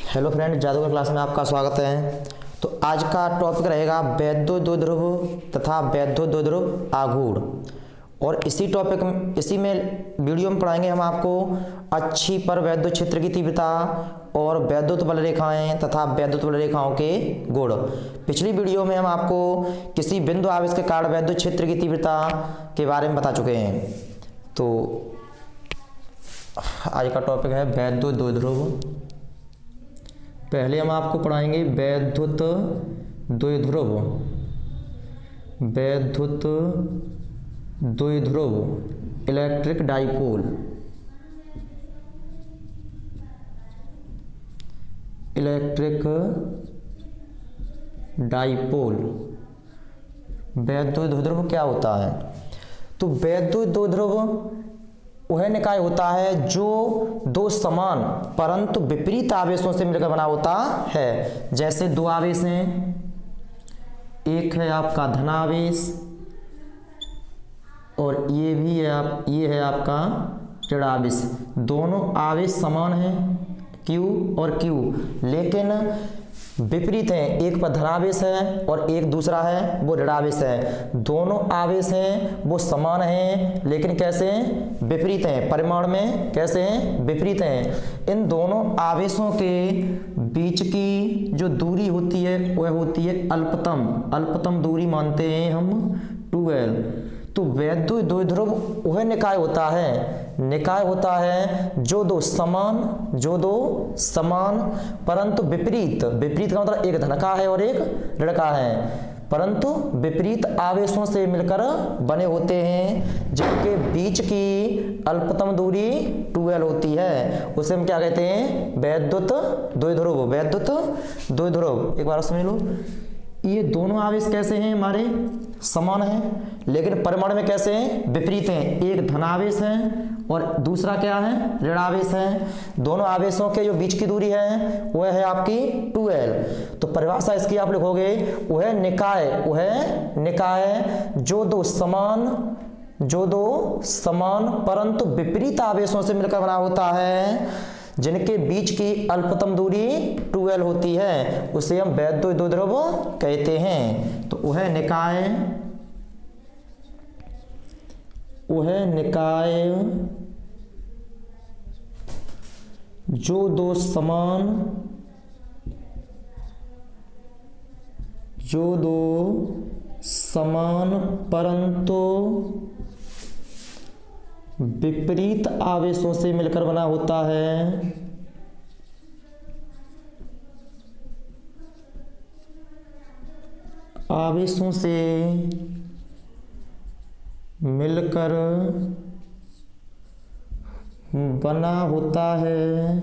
Hello friend, जादूगर class में आपका स्वागत है। तो आज का टॉपिक रहेगा वैद्युत द्विध्रुव तथा वैद्युत द्विध्रुव आघूर्ण। और इसी में वीडियो में पढ़ाएंगे हम आपको अक्षी पर वैद्युत क्षेत्र की तीव्रता और वैद्युत बल रेखाएं तथा वैद्युत बल रेखाओं के गुण। पिछली वीडियो में हम आपको किसी बिंदु आवेश के कारण वैद्युत क्षेत्र की तीव्रता के बारे में बता चुके हैं। तो आज का टॉपिक है वैद्युत द्विध्रुव। पहले हम आपको पढ़ाएंगे वैद्युत द्विध्रुव। वैद्युत द्विध्रुव इलेक्ट्रिक डाइपोल। Electric dipole. वैद्युत द्विध्रुव क्या होता है? तो वैद्युत द्विध्रुव वह निकाय होता है जो दो समान परंतु विपरीत आवेशों से मिलकर बना होता है। जैसे दो आवेश हैं, एक है आपका धनावेश और ये है आपका ऋणावेश। दोनों आवेश समान हैं Q और Q, लेकिन विपरीत हैं। एक पर धनावेश है और एक दूसरा है वो ऋणावेश है। दोनों आवेश हैं वो समान हैं, लेकिन कैसे हैं? विपरीत हैं। परिमाण में कैसे हैं? विपरीत हैं। इन दोनों आवेशों के बीच की जो दूरी होती है वह होती है अल्पतम दूरी मानते हैं हम 2L। तो वैद्युत द्विध्रुव वह निकाय होता है जो दो समान परंतु विपरीत का मतलब एक धनका है और एक ऋणका है, परंतु विपरीत आवेशों से मिलकर बने होते हैं, जिनके बीच की अल्पतम दूरी 2L होती है। उसे हम क्या कहते हैं? वैद्युत द्विध्रुव। वैद्युत द्विध्रुव एक बार समझ लो। ये दोनों आवेश कैसे हैं? हमारे समान हैं, लेकिन परिमाण में कैसे हैं? विपरीत हैं। एक धनावेश है और दूसरा क्या है? ऋणावेश है। दोनों आवेशों के जो बीच की दूरी है वह है आपकी 2L। तो परिभाषा इसकी आप लिखोगे, वह निकाय जो दो समान परंतु विपरीत आवेशों से मिलकर बना होता है, जिनके बीच की अल्पतम दूरी 2L होती है, उसे हम वैद्युत द्विध्रुव कहते हैं। तो वह निकाय जो दो समान परंतु विपरीत आवेशों से मिलकर बना होता है, आवेशों से मिलकर बना होता है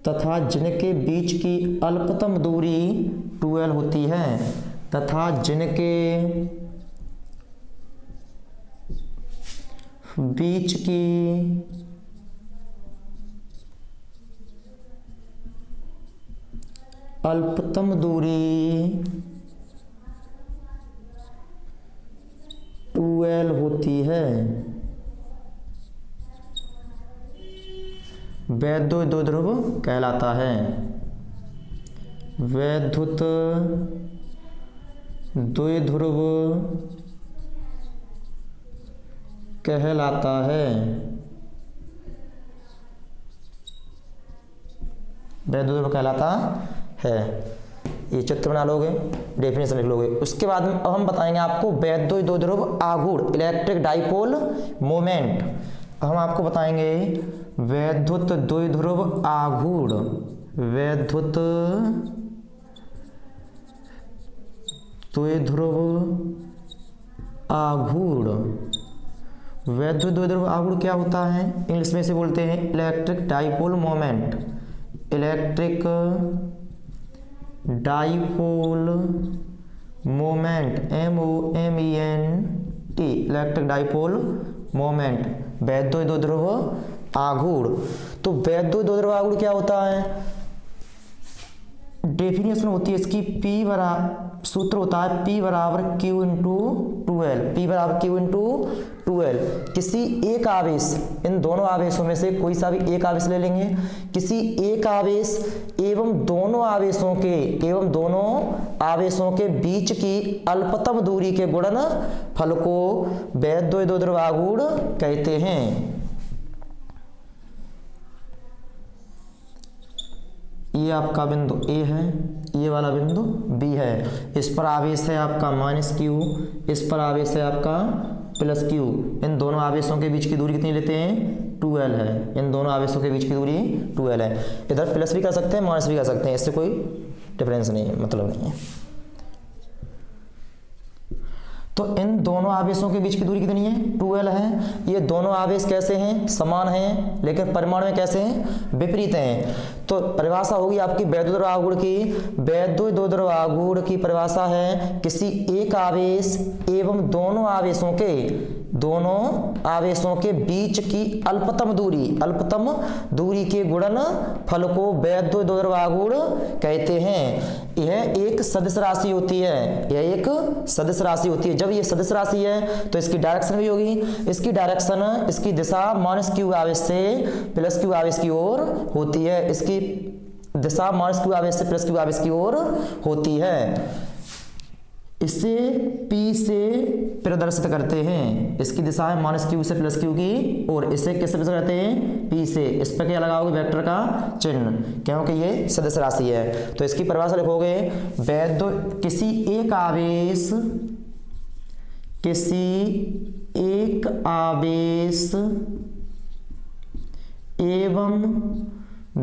तथा जिनके बीच की अल्पतम दूरी 2L होती है, तथा जिनके बीच की अल्पतम दूरी 2L होती है, वैद्युत द्विध्रुव कहलाता है। वैद्युत द्विध्रुव कहलाता है। वैद्युत द्विध्रुव कहलाता है। ये चित्र बना लोगे, डेफिनेशन लिख लोगे। उसके बाद में अब हम बताएंगे आपको वैद्युत द्विध्रुव आघूर्ण इलेक्ट्रिक डाइपोल मोमेंट। हम आपको बताएंगे वैद्युत द्विध्रुव आघूर्ण। वैद्युत द्विध्रुव आघूर्ण। वैद्युत द्विध्रुव आघूर्ण क्या होता है? इंग्लिश में से बोलते हैं electric dipole moment. Electric dipole moment MOMENT। Electric dipole moment वैद्युत द्विध्रुव आघूर्ण। तो वैद्युत द्विध्रुव आघूर्ण क्या होता है? डेफिनेशन होती है इसकी सूत्र होता है P बराबर Q इंटू 12, P बराबर Q इंटू 12। किसी एक आवेश, इन दोनों आवेशों में से कोई सा भी एक आवेश ले लेंगे, किसी एक आवेश एवं दोनों आवेशों के बीच की अल्पतम दूरी के गुणनफल को वैद्युतद्रव्य आघूर्ण कहते हैं। ये आपका बिंदु A है, ये वाला बिंदु B है। इस पर आवेश है आपका -Q, इस पर आवेश है आपका +Q। इन दोनों आवेशों के बीच की दूरी कितनी लेते हैं? 2L है। इन दोनों आवेशों के बीच की दूरी 2L है। इधर प्लस भी कर सकते हैं, माइनस भी कर सकते हैं, इससे कोई डिफरेंस नहीं है, मतलब नहीं है। तो इन दोनों आवेशों के बीच की दूरी कितनी है? 2L है। ये दोनों आवेश कैसे हैं? समान हैं, लेकिन परिमाण में कैसे हैं? विपरीत हैं। तो परिभाषा होगी आपकी वैद्युतद्रव्य आघूर्ण की। वैद्युतद्रव्य आघूर्ण की परिभाषा है किसी एक आवेश एवं दोनों आवेशों के बीच की अल्पतम दूरी के गुणनफल को वैद्युतद्रव्य आघूर्ण कहते हैं। यह एक सदिश राशि होती है। जब ये सदिश राशि है तो इसकी डायरेक्शन भी होगी। इसकी दिशा -Q आवेश से +Q आवेश की ओर होती है। इसकी दिशा -Q आवेश से +Q आवेश की ओर होती है। इसे P से प्रदर्शित करते हैं। इसकी दिशा है -Q से +Q की ओर। इसे किससे प्रदर्शित करते हैं? P से। इस पर क्या लगाओगे? वेक्टर का चिन्ह, क्योंकि ये सदिश राशि है। तो इसकी परिभाषा लिखोगे किसी एक आवेश एवं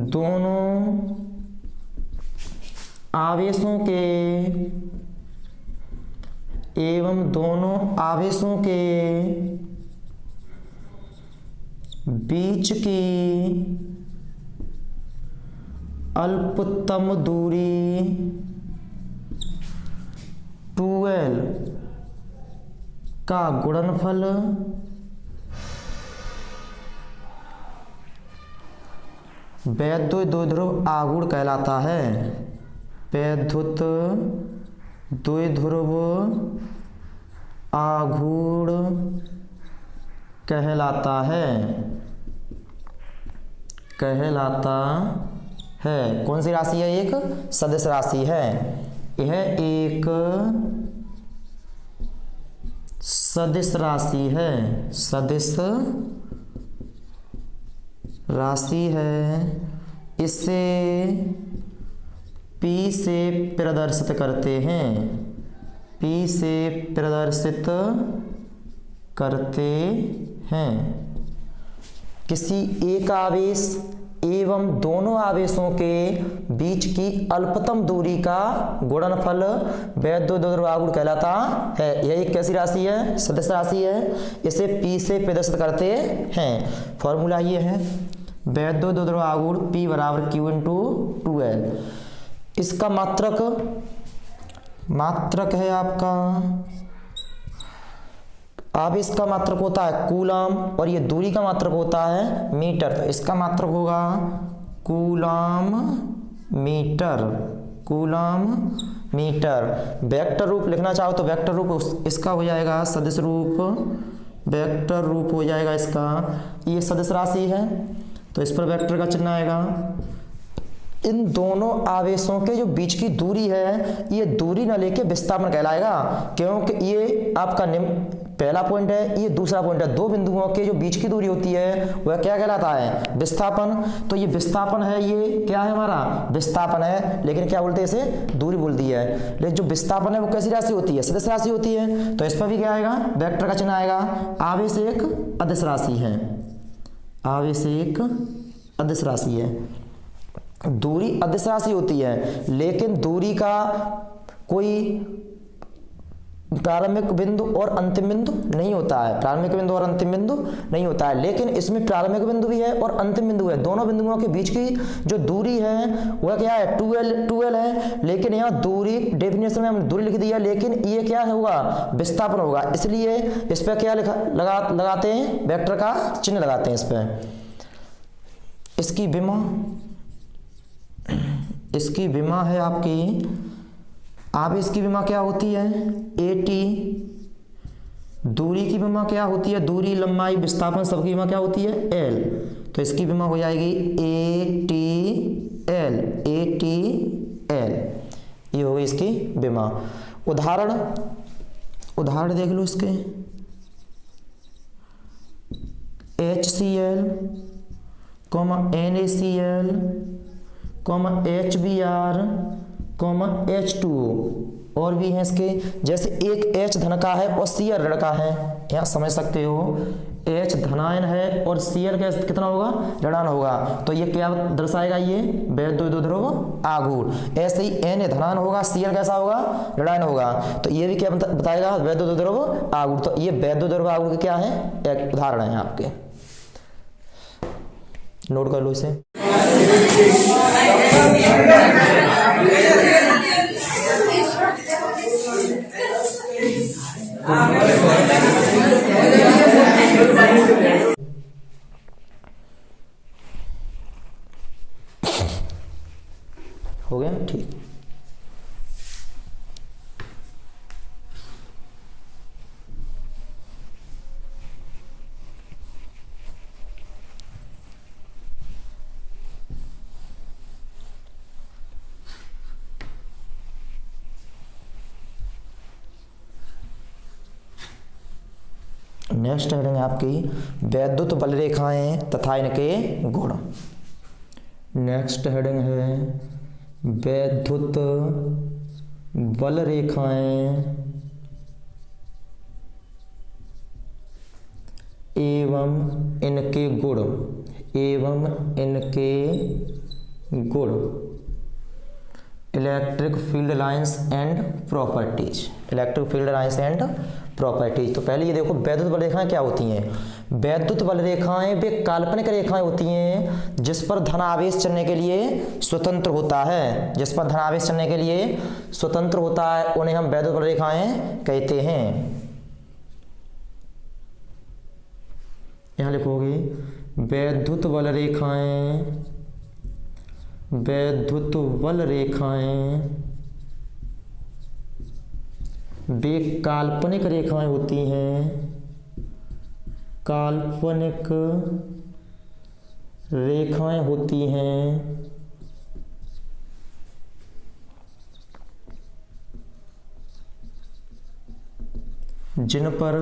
दोनों आवेशों के बीच की अल्पतम दूरी 2L का गुणनफल वैद्युतद्रव्य आघूर्ण कहलाता है। वैद्युतद्रव्य आघूर्ण कहलाता है। कौन सी राशि है? एक सदिश राशि है। यह एक सदिश राशि है। इसे P से प्रदर्शित करते हैं। किसी एक आवेश एवं दोनों आवेशों के बीच की अल्पतम दूरी का गुणनफल वैद्युतद्रव्य आघूर्ण कहलाता है। यह एक कैसी राशि है? सदिश राशि है। इसे P से प्रदर्शित करते हैं। फॉर्मूला ये है वैद्युतद्रव्य आघूर्ण P बराबर Q इंटू 2L। इसका मात्रक है आपका, आवेश का मात्रक होता है कूलम और ये दूरी का मात्रक होता है मीटर। तो इसका मात्रक होगा कूलम मीटर। वेक्टर रूप लिखना चाहो तो वेक्टर रूप इसका हो जाएगा सदिश रूप, वेक्टर रूप हो जाएगा इसका। ये सदिश राशि है तो इस पर वेक्टर का चिन्ह आएगा। इन दोनों आवेशों के जो बीच की दूरी है, ये दूरी न लेके विस्थापन कहलाएगा, क्योंकि ये आपका पहला पॉइंट है, ये दूसरा पॉइंट है। दो बिंदुओं के जो बीच की दूरी होती है वह क्या कहलाता है? विस्थापन। तो ये विस्थापन है, ये क्या है? हमारा विस्थापन है। लेकिन क्या बोलते हैं इसे? दूरी बोल दी है। लेकिन जो विस्थापन है वो कैसी राशि होती है? सदिश राशि होती है। तो इस पर भी क्या आएगा? वेक्टर का चिन्ह आएगा। आवेश एक अदिश राशि है, दूरी अदिश राशि होती है, लेकिन दूरी का कोई प्रारंभिक बिंदु और अंतिम बिंदु नहीं होता है। लेकिन इसमें प्रारंभिक बिंदु भी है और अंतिम बिंदु है। दोनों बिंदुओं के बीच की जो दूरी है वह क्या है? 2L है। लेकिन यहाँ दूरी डेफिनेशन में हमने दूरी लिख दी है, लेकिन ये क्या होगा? विस्थापन होगा। इसलिए इस पर क्या लगाते हैं? वेक्टर का चिन्ह लगाते हैं इस पर। इसकी विमा है आपकी आवेश की विमा क्या होती है, AT। दूरी की विमा क्या होती है, दूरी, लंबाई, विस्थापन सबकी विमा क्या होती है, L। तो इसकी विमा हो जाएगी ATL, ATL। ये हो गई इसकी विमा। उदाहरण देख लो इसके, HCl, NaCl, HBr, H2O। और भी हैं इसके, जैसे एक H धन का है और Cl ऋण का है, यहाँ समझ सकते हो। H धनायन है और Cl कितना होगा, ऋणायन होगा। तो ये क्या दर्शाएगा, ये वैद्युत ध्रुव आघूर्ण। ऐसे ही Na धनायन होगा, Cl कैसा होगा, ऋणायन होगा। तो ये भी क्या बताएगा, वैद्युत ध्रुव आघूर्ण। तो ये वैद्युत ध्रुव आघूर्ण के क्या है, एक उदाहरण है आपके, नोट कर लो इसे। हो गया, ठीक। नेक्स्ट हेडिंग है आपकी वैद्युत बल रेखाएं तथा इनके गुण। नेक्स्ट हेडिंग है वैद्युत बल रेखाएं एवं इनके गुण, electric field lines and properties, तो पहले ये देखो वैद्युत बल रेखाएं क्या होती हैं। वैद्युत बल रेखाएं वे काल्पनिक रेखाएं होती हैं जिस पर धन आवेश चलने के लिए स्वतंत्र होता है, उन्हें हम वैद्युत बल रेखाएं कहते हैं। यहां लिखोगे वैद्युत बल रेखाएं वे काल्पनिक रेखाएं होती हैं, जिन पर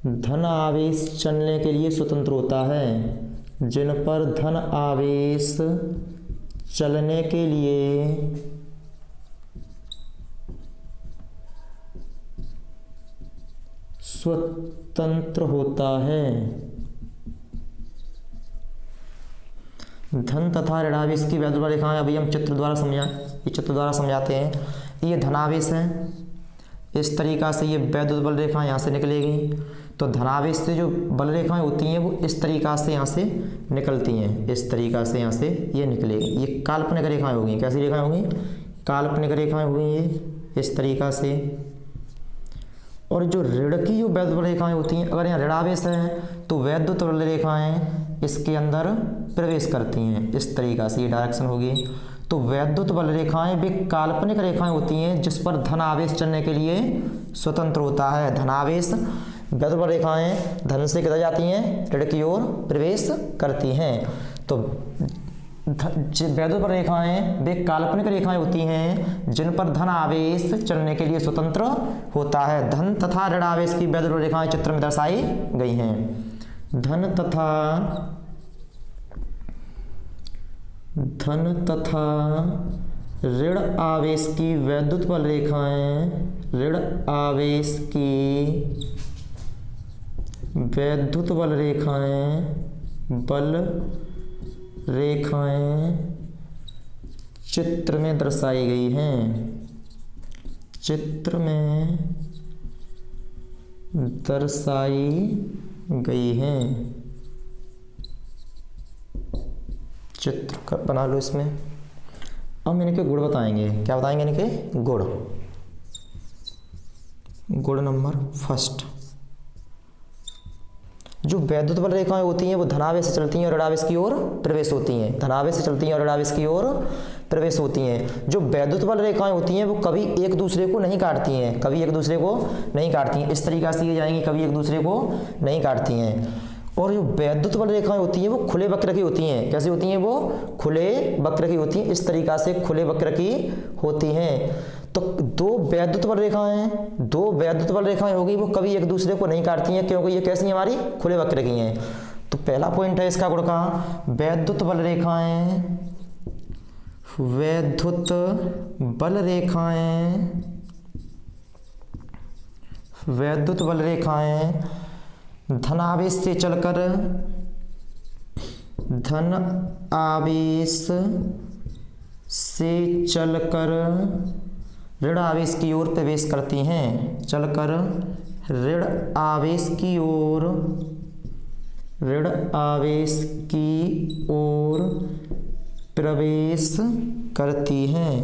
धन आवेश चलने के लिए स्वतंत्र होता है, धन तथा ऋणावेश की वैद्युत बल रेखाएं अभी हम चित्र द्वारा समझाते हैं। ये धनावेश है, इस तरीका से ये वैद्युत बल रेखाएं यहाँ से निकलेगी। तो धनावेश से जो बल रेखाएं होती हैं वो इस तरीका से यहाँ से निकलती हैं, इस तरीका से यहाँ से ये निकलेगी। ये काल्पनिक रेखाएं होंगी, कैसी रेखाएं होंगी, काल्पनिक रेखाएं होंगी ये इस तरीका से। और जो ऋण की जो वैद्युत बल रेखाएं होती हैं, अगर यहाँ ऋणावेश है तो वैद्युत बल रेखाएं इसके अंदर प्रवेश करती हैं, इस तरीका से ये डायरेक्शन होगी। तो वैद्युत बल रेखाएं वे काल्पनिक रेखाएं होती हैं जिस पर धन आवेश चलने के लिए स्वतंत्र होता है। धनावेश वैद्युत बल रेखाएं धन से किधर जाती हैं, ऋण की ओर प्रवेश करती हैं। तो वैद्युत बल रेखाएं वे काल्पनिक रेखाएं होती हैं जिन पर धन आवेश चलने के लिए स्वतंत्र होता है। धन तथा ऋण आवेश की वैद्युत बल रेखाएं चित्र में दर्शाई गई हैं। धन तथा ऋण आवेश की वैद्युत बल रेखाएं, बल रेखाएं चित्र में दर्शाई गई हैं, चित्र बना लो इसमें। अब इनके गुण बताएंगे, क्या बताएंगे इनके गुण। गुण नंबर फर्स्ट, जो वैद्युत बल रेखाएं होती हैं वो धनावेश से चलती हैं और ऋणावेश की ओर प्रवेश होती हैं, प्रवेश होती हैं। जो वैद्युत बल रेखाएं होती हैं वो कभी एक दूसरे को नहीं काटती हैं, कभी एक दूसरे को नहीं काटती हैं, इस तरीक़ा से ये जाएंगी, कभी एक दूसरे को नहीं काटती हैं। और जो वैद्युत बल रेखाएं होती हैं वो खुले वक्र की होती हैं। कैसी होती हैं? वो खुले वक्र की होती हैं, इस तरीक़ा से खुले वक्र की होती हैं। तो दो वैद्युत बल रेखाएं होगी वो कभी एक दूसरे को नहीं काटती हैं, क्योंकि ये कैसी हैं? हमारी खुले वक्र की हैं। तो पहला पॉइंट है इसका गुण का, वैद्युत बल रेखाएं धन आवेश से चलकर ऋण आवेश की ओर प्रवेश करती हैं। ऋण आवेश की ओर प्रवेश करती हैं।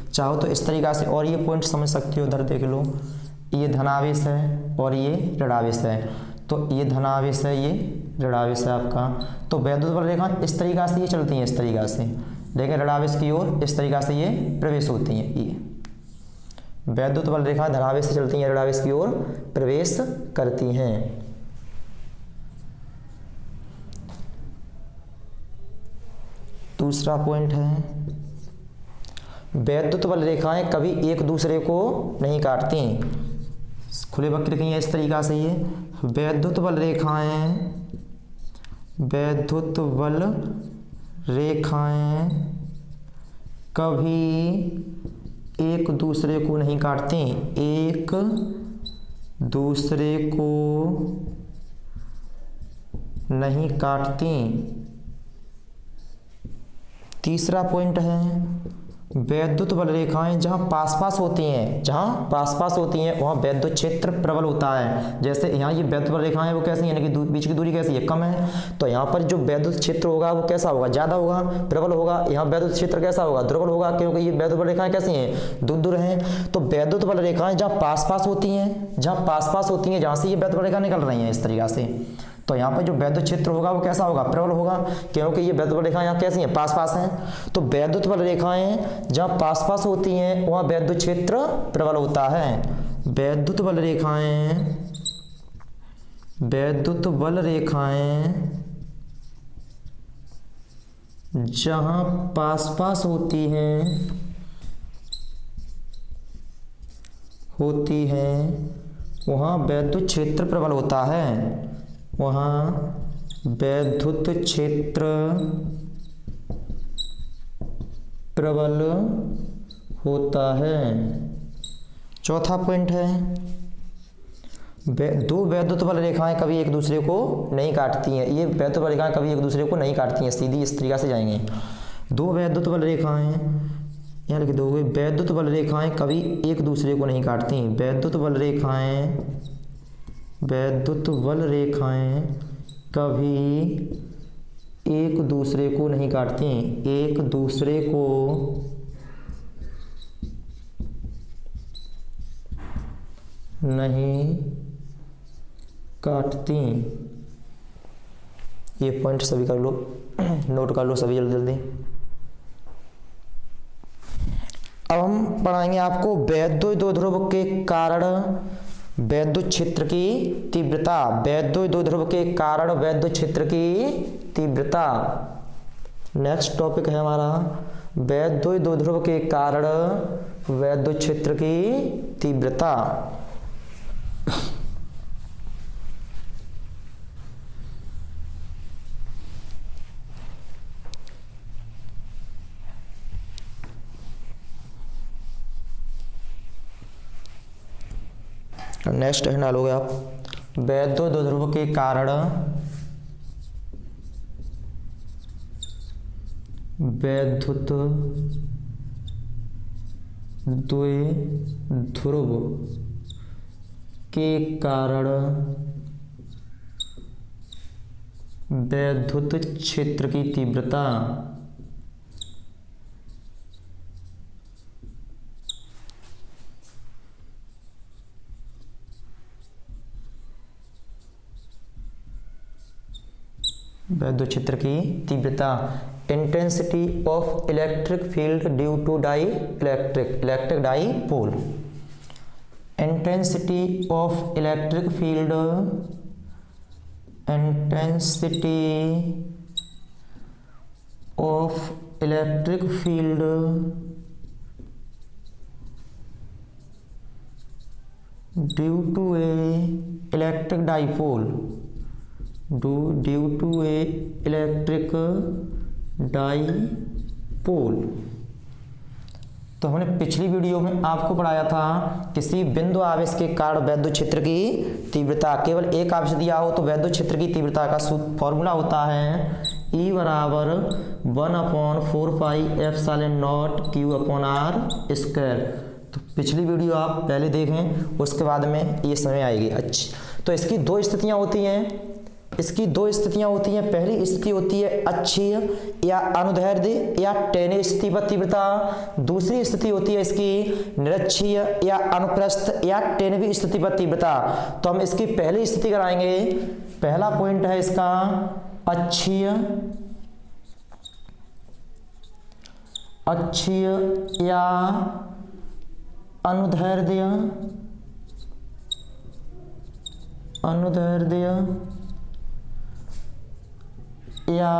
चाहो तो इस तरीक़ा से और ये पॉइंट समझ सकते हो, उधर देख लो, ये धनावेश है और ये ऋणावेश है। तो ये धनावेश है, ये ऋणावेश है आपका। तो वैद्युत बल रेखा इस तरीक़ा से ये चलती हैं, इस तरीक़ा से, लेकिन ऋणावेश की ओर इस तरीक़ा से ये प्रवेश होती हैं। ये वैद्युत बल रेखा धनावेश से चलती हैं, ऋणावेश की ओर प्रवेश करती हैं। दूसरा पॉइंट है, वैद्युत बल रेखाएं कभी एक दूसरे को नहीं काटती। खुले वक्र की हैं, इस तरीक़ा से ये वैद्युत बल रेखाएं कभी एक दूसरे को नहीं काटती, एक दूसरे को नहीं काटती। तीसरा पॉइंट है, वैद्युत बल रेखाएं जहाँ पास पास होती हैं वहाँ वैद्युत क्षेत्र प्रबल होता है। जैसे यहाँ ये वैद्युत बल रेखाएं वो कैसी हैं, यानी कि बीच की दूरी कैसी है? कम है। तो यहाँ पर जो वैद्युत क्षेत्र होगा वो कैसा होगा? ज़्यादा होगा, प्रबल होगा। यहाँ वैद्युत क्षेत्र कैसा होगा? दुर्बल होगा, क्योंकि ये वैद्युत बल रेखाएं कैसी हैं? दूर दूर हैं। तो वैद्युत बल रेखाएं जहाँ पास पास होती हैं, जहाँ से ये वैद्युत बल रेखा निकल रही हैं, इस तरीक़ा से, तो यहाँ पर जो वैद्युत क्षेत्र होगा वो कैसा होगा? प्रबल होगा, क्योंकि ये वैद्युत बल रेखाएं यहाँ कैसी हैं? पास पास हैं। तो वैद्युत बल रेखाएं जहाँ पास पास होती हैं वहाँ वैद्युत क्षेत्र प्रबल होता है। वैद्युत बल रेखाएं जहाँ पास पास होती हैं वहाँ वैद्युत क्षेत्र प्रबल होता है। वैद्युत क्षेत्र प्रबल होता है। चौथा पॉइंट है, दो वैद्युत बल रेखाएं कभी एक दूसरे को नहीं काटती हैं। ये वैद्युत बल रेखाएं कभी एक दूसरे को नहीं काटती हैं, सीधी इस तरीक़ा से जाएंगे। दो वैद्युत बल रेखाएं, यहाँ लिख दोगे, वैद्युत बल रेखाएं कभी एक दूसरे को नहीं काटती। वैद्युत बल रेखाएं कभी एक दूसरे को नहीं काटती, एक दूसरे को नहीं काटती। ये पॉइंट सभी कर लो, नोट कर लो सभी जल्दी जल्दी। अब हम पढ़ाएंगे आपको वैद्युत द्विध्रुव के कारण वैद्युत क्षेत्र की तीव्रता। वैद्युत द्विध्रुव के कारण वैद्युत क्षेत्र की तीव्रता नेक्स्ट टॉपिक है हमारा, वैद्युत द्विध्रुव के कारण वैद्युत क्षेत्र की तीव्रता। नेक्स्ट है डालोगे आप, वैद्युत द्विध्रुव के कारण वैद्युत द्विध्रुव के कारण वैद्युत क्षेत्र की तीव्रता। वैद्युत क्षेत्र की तीव्रता, intensity of electric field due to electric dipole, intensity of electric field, intensity of electric field due to a electric dipole, due to a electric dipole. तो हमने पिछली वीडियो में आपको पढ़ाया था किसी बिंदु आवेश के कारण वैद्युत क्षेत्र की तीव्रता, केवल एक आवेश दिया हो तो वैद्युत क्षेत्र की तीव्रता का फॉर्मूला होता है E बराबर 1/4πε0 Q/r²। तो पिछली वीडियो आप पहले देखें, उसके बाद में ये समय आएगी। अच्छी, तो इसकी दो स्थितियां होती हैं, पहली स्थिति होती है अक्षीय या अनुदैर्ध्य या टेने स्थिति पर तीव्रता, दूसरी स्थिति होती है इसकी निरक्षीय या अनुप्रस्थ या टेनवी स्थिति पर तीव्रता। तो हम इसकी पहली स्थिति कराएंगे। पहला पॉइंट है इसका अक्षीय या अनुदैर्ध्य या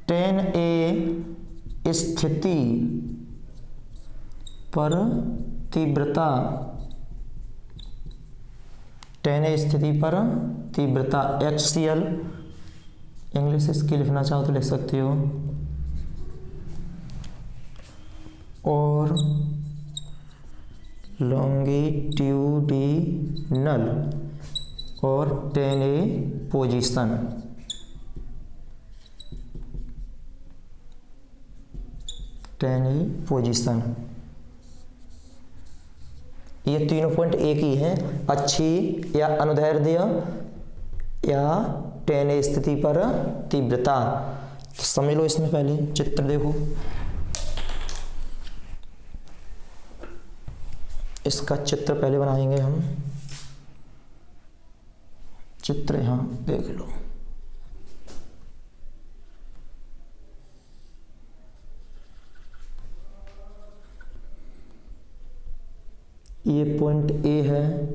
टेन ए स्थिति पर तीव्रता, टेन ए स्थिति पर तीव्रता एक्सियल, इंग्लिश इसकी लिखना चाहो तो लिख सकते हो, और लॉन्गिट्यूडिनल और टेन ए पोजीशन। ये तीनों पॉइंट एक ही हैं, अच्छी या अनुदैर्ध्य या टेन ए स्थिति पर तीव्रता। तो समझ लो, इसमें पहले चित्र देखो, इसका चित्र पहले बनाएंगे हम। चित्र यहां देख लो, ये पॉइंट ए है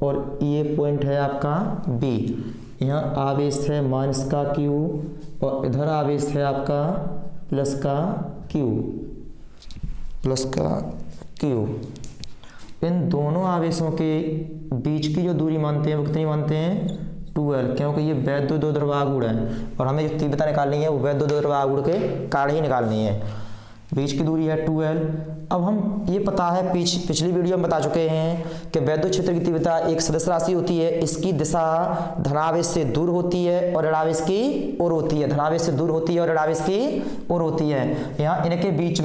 और ये पॉइंट है आपका बी। यहाँ आवेश है माइनस का क्यू और इधर आवेश है आपका प्लस का क्यू। इन दोनों आवेशों के बीच की जो दूरी मानते हैं वो कितनी मानते हैं? 2L, क्योंकि ये वैद्युत दो द्रवागुण है और हमें जो तीव्रता निकालनी है वो वैद्युत दो द्रवागुण के कारण ही निकालनी है। बीच की दूरी है 2L। अब हम ये पता है, पिछली वीडियो में बता चुके हैं कि वैद्युत क्षेत्र की तीव्रता एक सदिश राशि होती है। इसकी दिशा धनावेश से दूर होती है और ऋणावेश की ओर होती है, धनावेश से दूर होती है और ऋणावेश की ओर होती है। यहाँ इनके बीच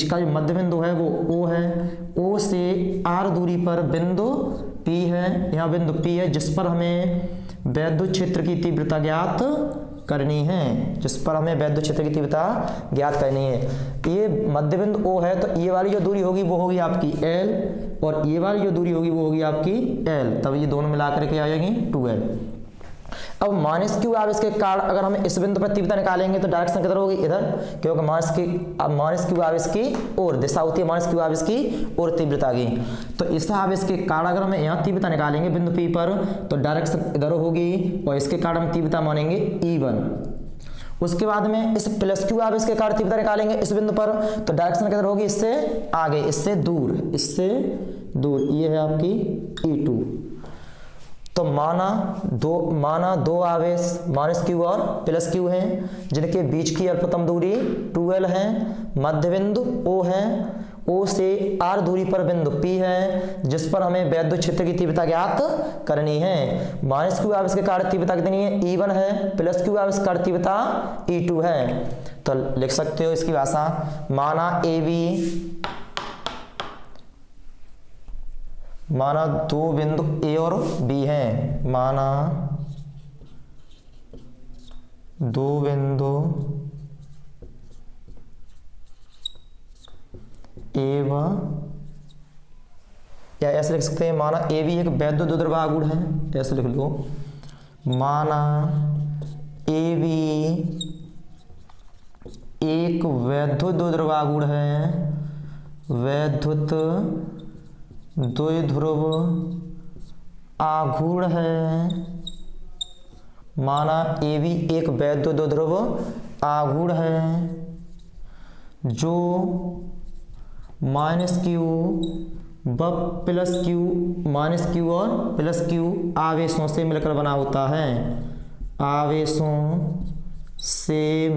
का जो मध्य बिंदु है वो O है। O से R दूरी पर बिंदु P है, यहाँ बिंदु P है जिस पर हमें वैद्युत क्षेत्र की तीव्रता ज्ञात करनी है, ये मध्य बिंदु O है। तो ये वाली जो दूरी होगी वो होगी आपकी L और ये वाली जो दूरी होगी वो होगी आपकी L, तब ये दोनों मिलाकर के आ जाएंगी 2L। अब माइनस क्यू आवेश के कारण अगर हम इस बिंदु पर तीव्रता निकालेंगे तो डायरेक्शन किधर होगी? इधर, क्योंकि माइनस क्यू आवेश की ओर दिशा होती है, माइनस क्यू आवेश की ओर तीव्रता की। तो इस आवेश के कारण अगर हम यहाँ तीव्रता निकालेंगे बिंदु P पर तो डायरेक्शन इधर होगी और इसके कारण हम तीव्रता मानेंगे E1। उसके बाद में इस प्लस क्यू आवेश के कारण तीव्रता निकालेंगे इस बिंदु पर तो डायरेक्शन किधर होगी? इससे आगे, इससे दूर, ये है आपकी E2। तो माना दो आवेश माइनस क्यू और प्लस क्यू हैं जिनके बीच की अल्पतम दूरी 2L है, मध्य बिंदु O है, O से R दूरी पर बिंदु P है जिस पर हमें वैद्युत क्षेत्र की तीव्रता ज्ञात करनी है। माइनस क्यू आवेश के कारण तीव्रता कितनी है? E1 है, प्लस क्यू आवेश के कारण तीव्रता E2 है। तो लिख सकते हो इसकी भाषा, माना दो बिंदु A और B हैं, माना दो बिंदु A व, या ऐसे लिख सकते हैं माना AB एक वैद्युत द्विध्रुव आघूर्ण है, ऐसे लिख लो, माना ए बी एक वैद्युत द्विध्रुव आघूर्ण है, वैद्युत द्विध्रुव आघूर्ण है। माना ए बी एक वैद्युत द्विध्रुव आघूर्ण है जो -q व +q, -q और +q आवेशों से मिलकर बना होता है, आवेशों से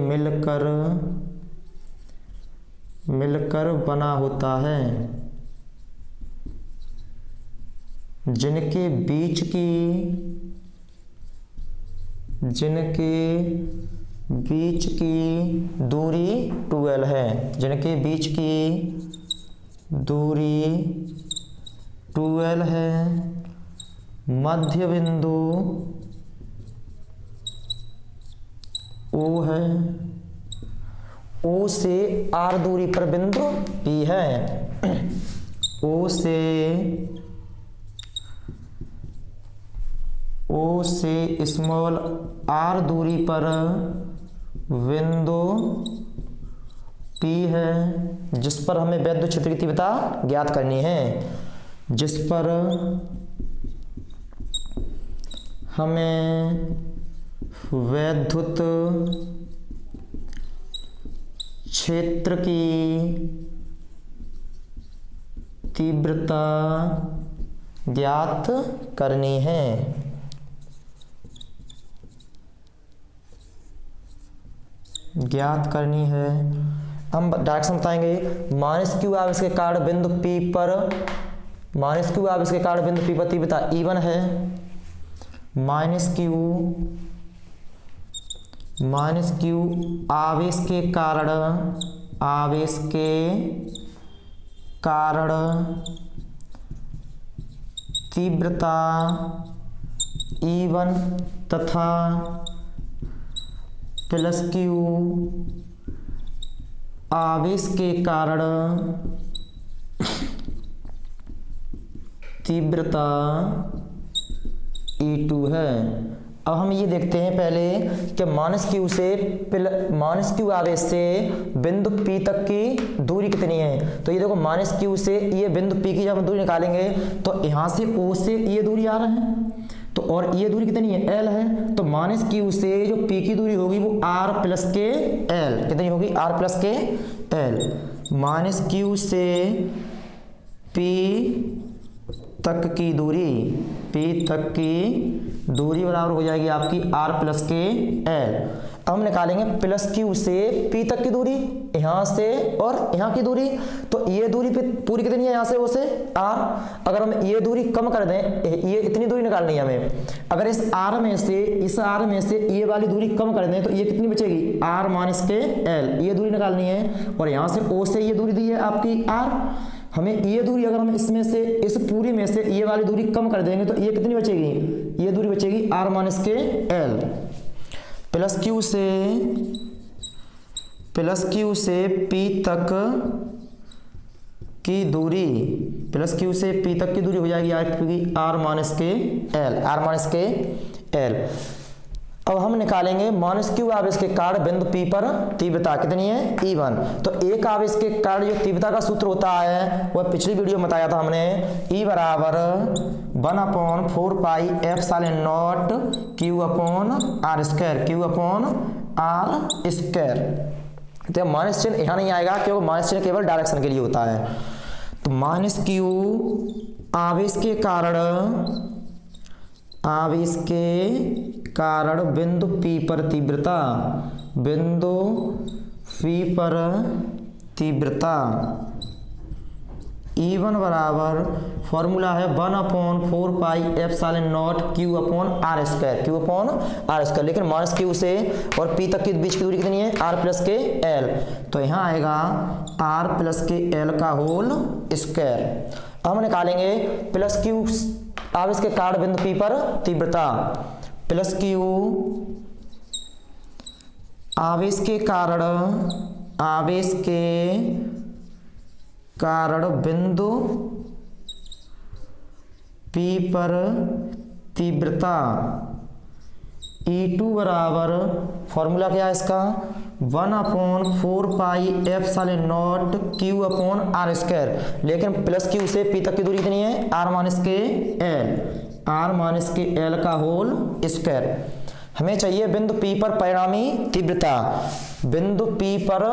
मिलकर बना होता है, जिनके बीच की दूरी 12 है, जिनके बीच की दूरी 12 है। मध्य बिंदु O है, O से R दूरी पर बिंदु P है, O से स्मॉल r दूरी पर बिंदु P है, जिस पर हमें वैद्युत क्षेत्र की तीव्रता ज्ञात करनी है, जिस पर हमें वैद्युत क्षेत्र की तीव्रता ज्ञात करनी है। हम डायरेक्शन बताएंगे। -q आवेश के कारण बिंदु P पर तीव्रता E1 है। -q आवेश के कारण तीव्रता E1 तथा +q आवेश के कारण तीव्रता E2 है। अब हम ये देखते हैं पहले कि -q आवेश से बिंदु P तक की दूरी कितनी है। तो ये देखो -q से ये बिंदु P की जब हम दूरी निकालेंगे तो यहाँ से O से ये दूरी आ रहा है, तो और ये दूरी कितनी है, L है। तो -q से जो P की दूरी होगी वो R + k L कितनी होगी, R + k L। -q से P तक की दूरी बराबर हो जाएगी आपकी R + k L। अब हम निकालेंगे +q से P तक की दूरी, यहाँ से और यहाँ की दूरी। तो ये दूरी पे पूरी कितनी है, यहाँ से वो से R। अगर हम ये दूरी कम कर दें, ये इतनी दूरी निकालनी है हमें, अगर इस R में से ये वाली दूरी कम कर दें तो ये कितनी बचेगी, R - k L। ये दूरी निकालनी है और यहाँ से O से ये दूरी दी है आपकी R। हमें ये दूरी अगर हम इसमें से इस पूरी में से ये वाली दूरी कम कर देंगे तो ये कितनी बचेगी, ये दूरी बचेगी R - k L। +q से P तक की दूरी हो जाएगी आपकी R - k L। अब हम निकालेंगे -q आवेश के कारण बिंदु P पर तीव्रता कितनी है, E1। तो एक आवेश के कारण जो तीव्रता का सूत्र होता है वह पिछली वीडियो में बताया था हमने, E = 1/4 पाई ε0 q/r²। तो माइनस चिन्ह यहाँ नहीं आएगा क्योंकि माइनस चिन्ह केवल डायरेक्शन के लिए होता है। तो -q आवेश के कारण बिंदु P पर तीव्रता E1 बराबर फॉर्मूला है 1/4 पाई ε0 q/r²। लेकिन -q से और P तक के बीच की दूरी कितनी है, R + k L। तो यहाँ आएगा R + k L का होल स्क्वायर। अब हम निकालेंगे +q आवेश के कारण बिंदु P पर तीव्रता, +q आवेश के कारण बिंदु P पर तीव्रता E2 बराबर फॉर्मूला क्या है इसका 1/4πε0 Q अपॉन आर स्क्वायर, लेकिन प्लस Q से P तक की दूरी कितनी है R माइनस के L का होल स्क्वायर। हमें चाहिए बिंदु P पर परिणामी तीव्रता, बिंदु P पर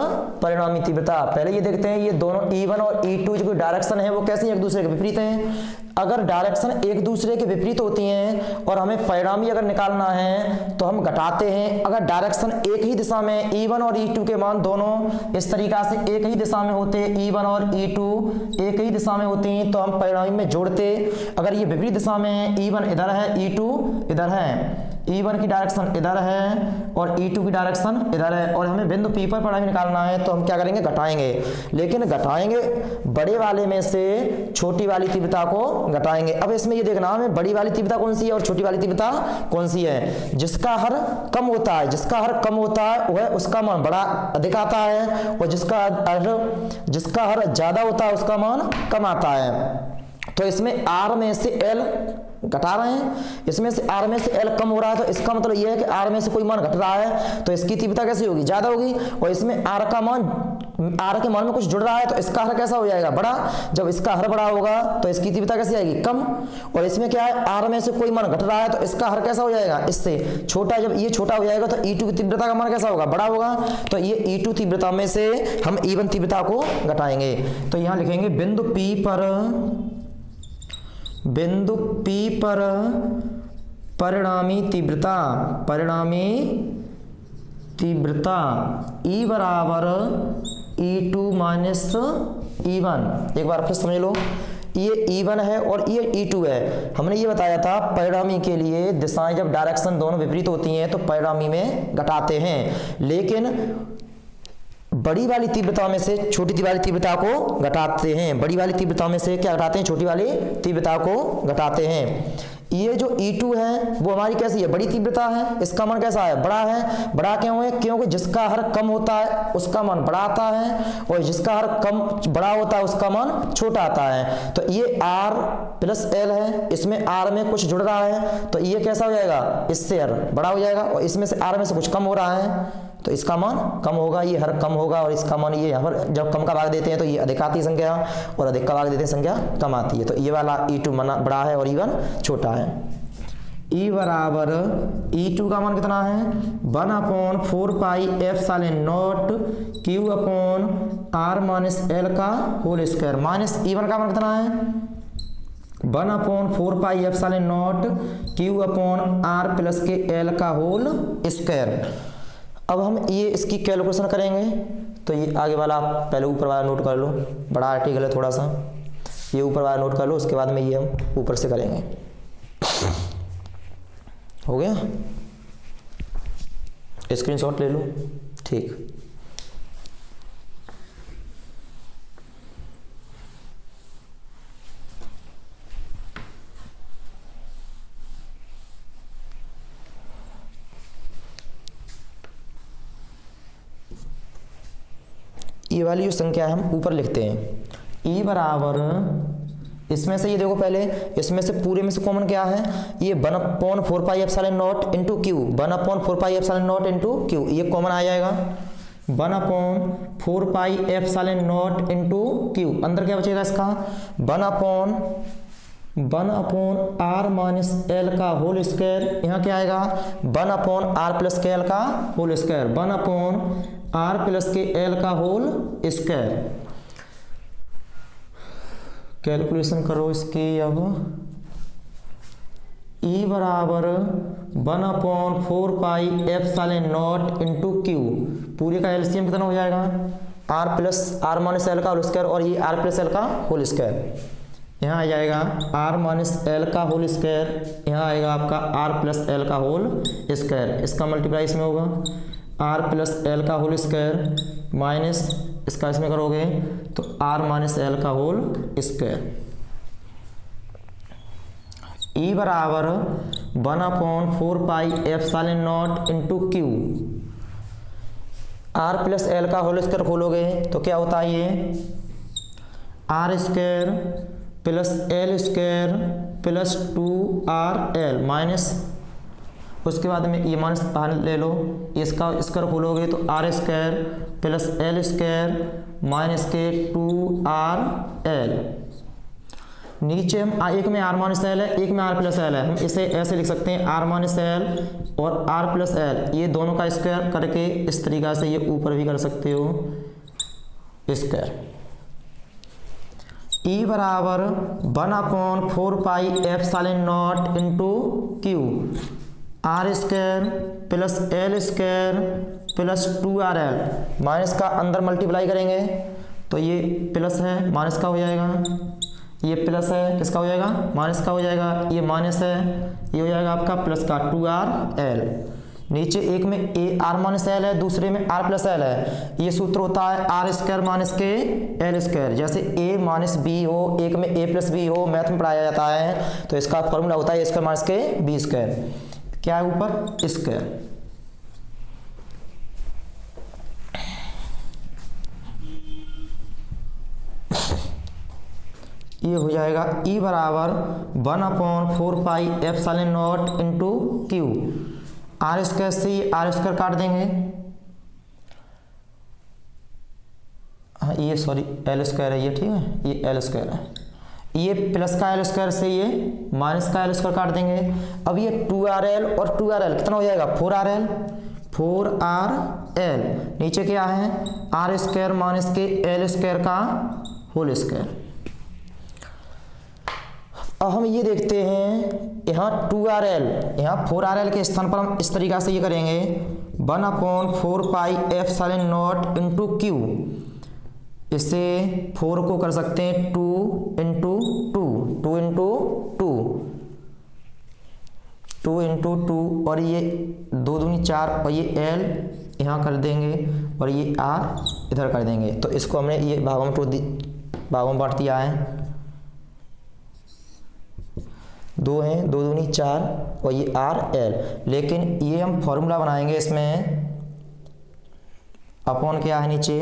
परिणामी तीव्रता। पहले ये देखते हैं ये दोनों E1 और E2 जो डायरेक्शन है वो कैसी एक दूसरे के विपरीत हैं। अगर डायरेक्शन एक दूसरे के विपरीत होती हैं और हमें परिणामी अगर निकालना है तो हम घटाते हैं। अगर डायरेक्शन एक ही दिशा में E1 और E2 के मान दोनों इस तरीका से एक ही दिशा में होते, E1 और E2 एक ही दिशा में होती हैं तो हम परिणामी में जोड़ते। अगर ये विपरीत दिशा में E1 इधर है E2 इधर है, E1 की डायरेक्शन इधर है और E2 की डायरेक्शन इधर है और हमें बिंदु P पर परिणामी निकालना है तो हम क्या करेंगे घटाएंगे, लेकिन घटाएंगे बड़े वाले में से छोटी वाली तीव्रता को घटाएंगे। अब इसमें ये देखना हमें बड़ी वाली तीव्रता कौन सी है और छोटी वाली तीव्रता कौन सी है। जिसका हर कम होता है वह उसका मान बड़ा अधिक आता है और जिसका हर ज्यादा होता है उसका मान कम आता है। तो इसमें R में से L घटा रहे हैं, इसमें से R में से L कम हो रहा है तो इसका मतलब यह है कि R में से कोई मान घट रहा है तो इसकी तीव्रता कैसी होगी ज्यादा होगी। और इसमें R के मान में कुछ जुड़ रहा है तो इसका हर कैसा हो जाएगा बड़ा। जब इसका हर बड़ा होगा तो इसकी तीव्रता कैसी आएगी कम। और इसमें क्या है R में से कोई मान घट रहा है तो इसका हर कैसा हो जाएगा इससे छोटा। जब ये छोटा हो जाएगा तो E2 की तीव्रता का मान कैसा होगा बड़ा होगा। तो ये E2 तीव्रता में से हम E1 तीव्रता को घटाएंगे। तो यहाँ लिखेंगे बिंदु P पर परिणामी तीव्रता E बराबर E2 माइनस E1। एक बार फिर समझ लो, ये E1 है और ये E2 है। हमने ये बताया था परिणामी के लिए दिशाएं जब डायरेक्शन दोनों विपरीत होती हैं तो परिणामी में घटाते हैं, लेकिन बड़ी वाली तीव्रता में से छोटी वाली तीव्रता को घटाते हैं। बड़ी वाली तीव्रता में से क्या घटाते हैं छोटी वाली तीव्रता को घटाते हैं। ये जो E2 है वो हमारी कैसी है बड़ी तीव्रता है, इसका मान कैसा है बड़ा है। बड़ा क्यों है क्योंकि जिसका हर कम होता है उसका मान बड़ा आता है और जिसका हर कम बड़ा होता है उसका मान छोटा आता है। तो ये R प्लस L है, इसमें R में कुछ जुड़ रहा है तो ये कैसा हो जाएगा इससे R बड़ा हो जाएगा और इसमें से R में से कुछ कम हो रहा है तो इसका मान कम होगा, ये हर कम होगा और इसका मान ये यहाँ पर जब कम का भाग देते हैं तो ये अधिक आती है संख्या और अधिक का भाग देते हैं संख्या कम आती है। तो ये वाला E2 बड़ा है और E1 छोटा है। E बराबर E2 का मान कितना है 1/4πε0 Q upon R minus L का होल स्क्वायर माइनस E1 का मान कितना है 1/4πε0 Q अपॉन R प्लस के L का होल स्क्वायर। अब हम ये इसकी कैलकुलेशन करेंगे तो ये आगे वाला आप पहले ऊपर वाला नोट कर लो, बड़ा आर्टिकल है थोड़ा सा, ये ऊपर वाला नोट कर लो, उसके बाद में ये हम ऊपर से करेंगे। हो गया, स्क्रीनशॉट ले लो। ठीक, ये वाली जो संख्या है हम ऊपर लिखते हैं। E बराबर इसमें से ये देखो पहले इसमें से पूरे में से कॉमन क्या है ये 1/4πε0 इंटू Q 1/4πε0 इंटू Q ये कॉमन आ जाएगा 1/4πε0 इंटू Q। अंदर क्या बचेगा इसका 1/r माइनस L का होल स्क्वायर। यहाँ क्या आएगा 1/r प्लस के L का होल स्क्वायर 1/r प्लस के L का होल स्क्वायर। कैलकुलेशन करो इसकी। अब E बराबर 1/4πε0 इंटू Q पूरे का एलसीएम कितना हो जाएगा r माइनस L का होल स्क्वायर और ये r प्लस L का होल स्क्वायर। यहाँ आ जाएगा r माइनस L का होल स्क्वायर, यहाँ आएगा आपका r प्लस L का होल स्क्वायर। इसका मल्टीप्लाई इसमें होगा r प्लस L का होल स्क्वायर माइनस इसका इसमें करोगे तो r माइनस L का होल स्क्वायर। E बराबर 1/4πε0 into Q r plus L का होल स्क्वायर खोलोगे तो क्या होता है ये r square plus L square plus 2RL minus उसके बाद में ये माइनस बाहर ले लो, इसका स्क्वायर खोलोगे तो R square plus L square minus के 2RL। नीचे हम एक में आर माइनस एल है, एक में आर प्लस एल है, हम इसे ऐसे लिख सकते हैं आर माइनस एल और आर प्लस एल, ये दोनों का स्क्वायर करके इस तरीका से ये ऊपर भी कर सकते हो स्क्वायर। ई बराबर 1/4πε0 into Q R square plus L square plus 2RL। Minus का अंदर मल्टीप्लाई करेंगे तो ये प्लस है, माइनस का हो जाएगा, ये प्लस है, किसका हो जाएगा, माइनस का हो जाएगा, ये माइनस है, ये हो जाएगा आपका प्लस का 2RL। नीचे एक में ए आर माइनस एल है, दूसरे में आर प्लस एल है, ये सूत्र होता है आर स्क्वायर माइनस के एल स्क्वायर। जैसे ए माइनस बी हो, एक में ए प्लस बी हो, मैथ में पढ़ाया जाता है, तो इसका फॉर्मूला होता है ए स्क्वायर माइनस के बी स्क्वायर। क्या है ऊपर स्क्वायर। ये हो जाएगा ई बराबर 1/4πε0 इंटू क्यू आर स्क्वायर से आर स्क्वायर काट देंगे, हाँ ये सॉरी एल स्क्वायर है ये, ठीक है ये एल स्क्वायर है, ये प्लस का एल स्क्वायर से ये माइनस का एल स्क्वायर काट देंगे। अब ये 2RL और 2RL कितना हो जाएगा 4RL, 4RL। नीचे क्या है आर स्क्वायर माइनस के एल स्क्वायर का होल स्क्वायर। अब हम ये देखते हैं यहाँ 2RL, यहाँ 4RL के स्थान पर हम इस तरीका से ये करेंगे 1/4πε0 इंटू क्यू। इससे 4 को कर सकते हैं 2 इंटू 2, 2 इंटू 2, 2 इंटू 2 और ये 2 दूनी 4 और ये L यहाँ कर देंगे और ये R इधर कर देंगे। तो इसको हमने ये भागों में बांट दिया है, 2 हैं, 2 दूनी 4 और ये RL। लेकिन ये हम फॉर्मूला बनाएंगे इसमें अपॉन क्या है नीचे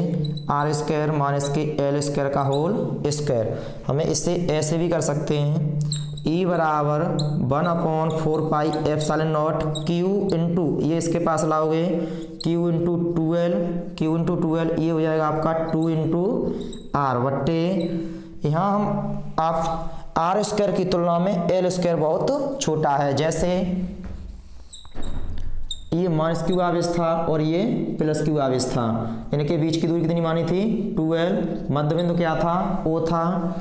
आर स्क्वायर माइनस के एल स्क्वायर का होल स्क्वायर। हमें इससे ऐसे भी कर सकते हैं ई बराबर 1/4πε0 क्यू इंटू, ये इसके पास लाओगे Q into 2L, Q into 2L ये हो जाएगा आपका 2 इंटू आर बट्टे, यहाँ हम आप आर स्क्वायर की तुलना में एल स्क्वायर बहुत छोटा है। जैसे ये माइनस क्यू आवेश था और ये प्लस क्यू आवेश था, इनके बीच की दूरी कितनी मानी थी 2L, मध्य बिंदु क्या था O था,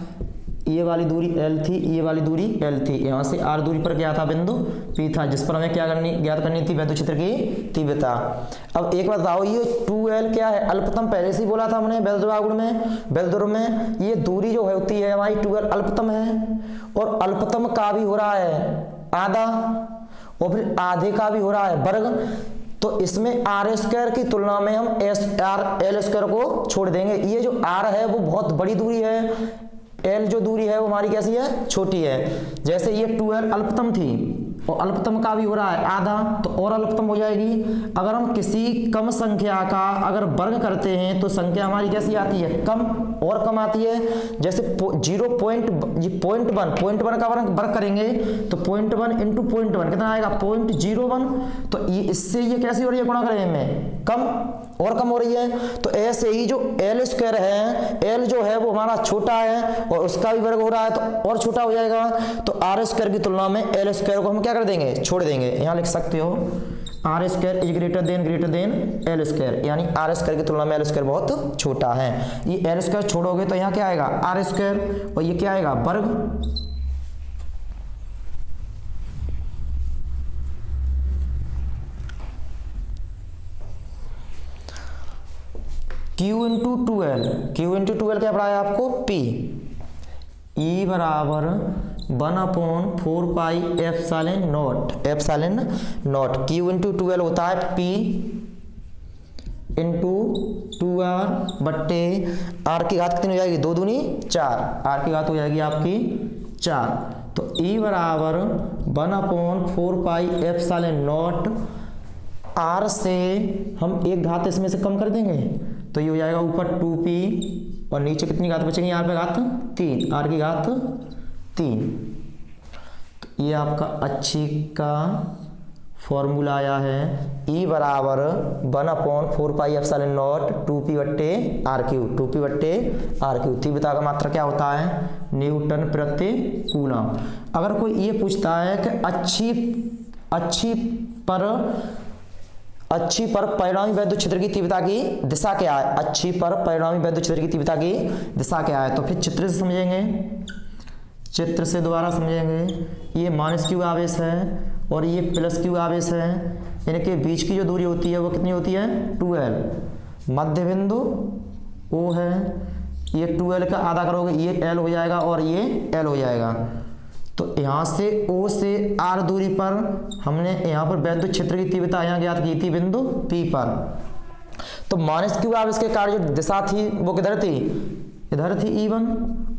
ये वाली दूरी L थी, ये वाली दूरी L थी, यहाँ से R दूरी पर क्या था बिंदु P था, जिस पर हमें क्या ज्ञात करनी थी वैद्युत क्षेत्र की तीव्रता। अब एक बात बताओ ये 2L क्या है अल्पतम, पहले से ही बोला था हमने बेलदुर में ये दूरी जो होती है हमारी 2L अल्पतम है, और अल्पतम का भी हो रहा है आधा और फिर आधे का भी हो रहा है वर्ग। तो इसमें आर स्क्वायर की तुलना में हम एल स्क्वायर को छोड़ देंगे। ये जो आर है वो बहुत बड़ी दूरी है, एल जो दूरी है वो हमारी कैसी है छोटी है। जैसे ये 2L अल्पतम थी और अल्पतम का भी हो रहा है आधा, तो और अल्पतम हो जाएगी। अगर हम किसी कम संख्या का अगर वर्ग करते हैं तो संख्या हमारी कैसी आती है कम, और कम आती है। जैसे 0.1 का वर्ग करेंगे तो 0.1 इंटू 0.1 कितना आएगा 0.01। तो ये इससे ये कैसी हो रही है गुणा करें में कम और कम हो रही है। तो ऐसे ही जो एल स्क्वायर है, एल जो है वो हमारा छोटा है और उसका भी वर्ग हो रहा है तो और छोटा हो जाएगा। तो आर स्क्वायर की तुलना में एल स्क्वायर को हम क्या कर देंगे छोड़ देंगे। यहाँ लिख सकते हो R square is greater than L square, यानी आर स्क्वायर की तुलना में एल स्क्वायर बहुत छोटा है। ये एल स्क्वायर छोड़ोगे तो यहाँ क्या आएगा आर स्क्वायर और ये क्या आएगा वर्ग। Q इंटू 2L क्या पढ़ाया आपको P, E बराबर 1/4πε0 Q इंटू 2L होता है P इंटू 2R बट्टे R की घात कितनी हो जाएगी 2 दूनी 4, R की घात हो जाएगी आपकी 4। तो E बराबर 1/4πε0 R से हम एक घात इसमें से कम कर देंगे तो ये हो जाएगा ऊपर 2P और नीचे कितनी घात बचेगी यहाँ पे घात 3, R की घात 3। तो ये आपका अच्छी का फॉर्मूला आया है E बराबर 1/4πε0 2p/r³, 2p/r³। तीव्रता का मात्रा क्या होता है? न्यूटन प्रति कूलम। अगर कोई ये पूछता है कि अच्छी पर परिणामी वैद्युत क्षेत्र की तीव्रता की दिशा क्या है, अच्छी पर परिणामी वैद्युत क्षेत्र की तीव्रता की दिशा क्या है, तो फिर चित्र से समझेंगे, चित्र से दोबारा समझेंगे। ये -q आवेश है और ये +q आवेश है, इनके बीच की जो दूरी होती है वो कितनी होती है? 2l। मध्य बिंदु O है, ये 2l का आधा करोगे ये l हो जाएगा और ये l हो जाएगा। तो यहाँ से O से R दूरी पर हमने यहाँ पर वैद्युत क्षेत्र की तीव्रता यहाँ ज्ञात की थी बिंदु P पर। तो -q आवेश के कारण जो दिशा थी वो किधर थी? इधर थी E1,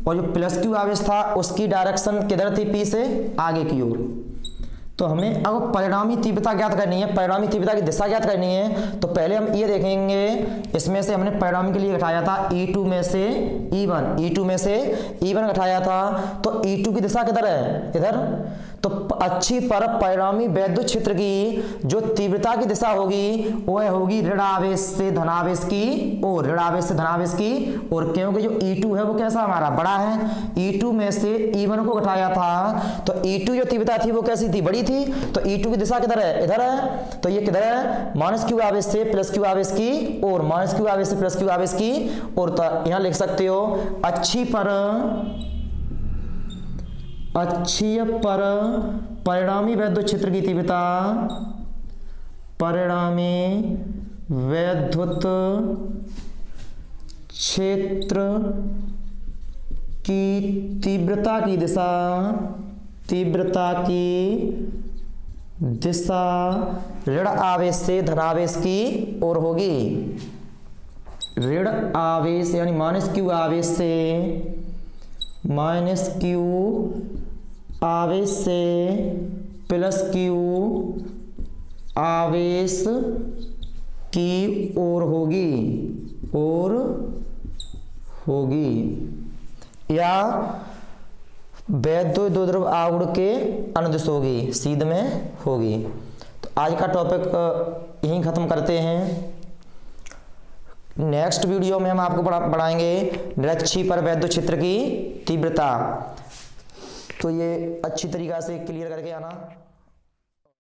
और जो +q आवेश था उसकी डायरेक्शन किधर थी? P से आगे की ओर। तो हमें अब परिणामी तीव्रता ज्ञात करनी है, परिणामी तीव्रता की दिशा ज्ञात करनी है। तो पहले हम ये देखेंगे, इसमें से हमने परिणामी के लिए घटाया था E2 में से E1, E2 में से E1 घटाया था, तो E2 की दिशा किधर है? इधर। तो अच्छी पर परिणामी वैद्युत क्षेत्र की जो तीव्रता की दिशा होगी वह होगी ऋण आवेश से धनावेश की ओर, ऋण आवेश से धनावेश की ओर, क्योंकि जो E2 है वो कैसा हमारा बड़ा है। E2 में से E1 को घटाया था, तो E2 जो तीव्रता थी वो कैसी थी? बड़ी थी। तो E2 की दिशा किधर है? इधर है। तो ये किधर है? -q आवेश से +q आवेश की ओर, -q आवेश से +q आवेश की ओर। तो यहाँ लिख सकते हो अच्छी पर परिणामी वैद्युत क्षेत्र की तीव्रता, परिणामी वैद्युत क्षेत्र की तीव्रता की दिशा, तीव्रता की दिशा ऋण आवेश से धनावेश की ओर होगी। ऋण आवेश यानी -q आवेश से, -q आवेश से +q आवेश की ओर होगी, या वैद्युत द्विध्रुव आघूर्ण के अनुदिश होगी, सीध में होगी। तो आज का टॉपिक यहीं खत्म करते हैं। नेक्स्ट वीडियो में हम आपको बढ़ाएंगे निरक्षी पर वैद्युत क्षेत्र की तीव्रता। तो ये अच्छी तरीक़ा से क्लियर करके आना।